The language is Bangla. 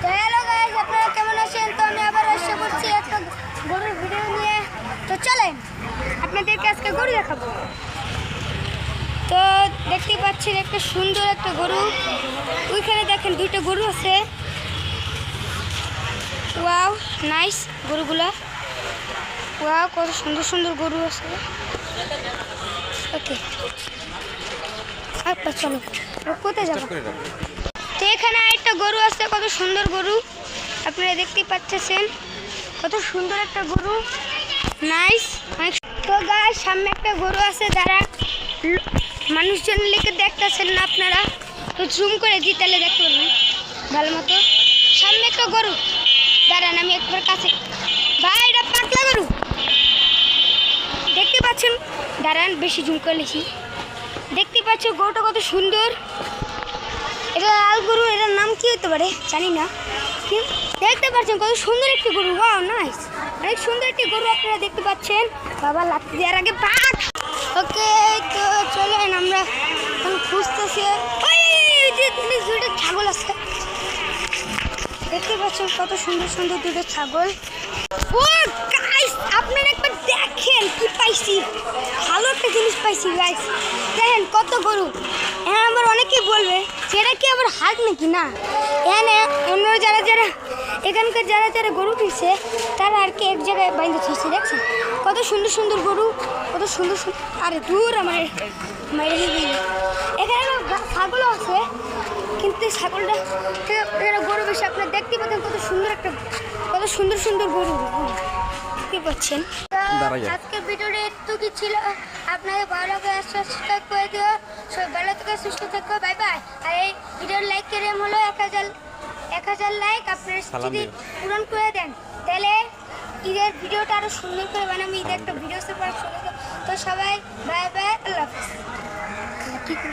তো হ্যালো গাইস, আপনারা কেমন আছেন? তো আমি আবার এসে পড়ছি একটা গরুর ভিডিও নিয়ে। তো চলেন আপনাদেরকে আজকে গরু দেখাবো। তো দেখতে পাচ্ছেন একটা সুন্দর একটা গরু। ওইখানে দেখেন দুইটা গরু আছে। ওয়াও নাইস গরুগুলা। ওয়াও কত সুন্দর সুন্দর গরু আছে। ওকে আচ্ছা চলো কোথায় যাবো? তো এখানে একটা গরু আছে, কত সুন্দর গরু আপনারা দেখতে পাচ্ছেন। কত সুন্দর একটা গরু, নাইস। তো গাইস সামনে একটা গরু আছে, যারা মানুষজন লিখে দেখতেছেন না আপনারা, তো জুম করে দিই তাহলে দেখতে পারবেন ভালো মতো। সামনে একটা গরু, দাঁড়ান আমি একবার কাছে। ভাই এটা পাতলা গরু দেখতে পাচ্ছেন, দাঁড়ান বেশি জুম করে লিখি। দেখতে পাচ্ছ গরুটা কত সুন্দর। এটা লাল গরু, এটার নাম কি হতে পারে জানি না। দেখতে পাচ্ছেন কত সুন্দর একটি গরু, ওয়াও নাইস, অনেক সুন্দর একটি গরু আপনারা দেখতে পাচ্ছেন। বাবা লাত্তি দেওয়ার আগে পাক। ওকে তো চলেন আমরা এখন খুঁজতেছি। দুটো ছাগল আছে দেখতে পাচ্ছেন, কত সুন্দর সুন্দর দুটো ছাগল। ও গাইস আপনারা একবার দেখেন কি পাইছি, ভালো একটা জিনিস পাইছি গাইস। দেখেন কত গরু। হ্যাঁ আবার অনেকেই বলবে সেটা কি আবার হাট নাকি, না এখানে অন্য যারা যারা এখানকার যারা যারা গরু কিনছে তারা আর কি এক জায়গায় বাইন্ধে থুইছে। দেখছেন কত সুন্দর সুন্দর গরু, কত সুন্দর সুন্দর। আরে দূর আমার মাইরে দিই। এখানে ছাগলও আছে, কিন্তু ছাগলটা গরু বেশি আপনারা দেখতে পাচ্ছেন। কত সুন্দর একটা, কত সুন্দর সুন্দর গরু দেখতে পাচ্ছেন। আজকের ভিডিওটা একটু কি ছিল, আপনাদের ভালো লাগে সাবস্ক্রাইব করে দিও। সবাই ভালো থেকে সুস্থ থাকো, বাই বাই। আর এই ভিডিওর লাইক করে হলো 1000 লাইক আপনারা যদি পূরণ করে দেন তাহলে ঈদের ভিডিওটা আরো সুন্দর করে বানাবো। ঈদের একটা ভিডিও সুন্দর। তো সবাই বাই বাই, আল্লাহ হাফেজ।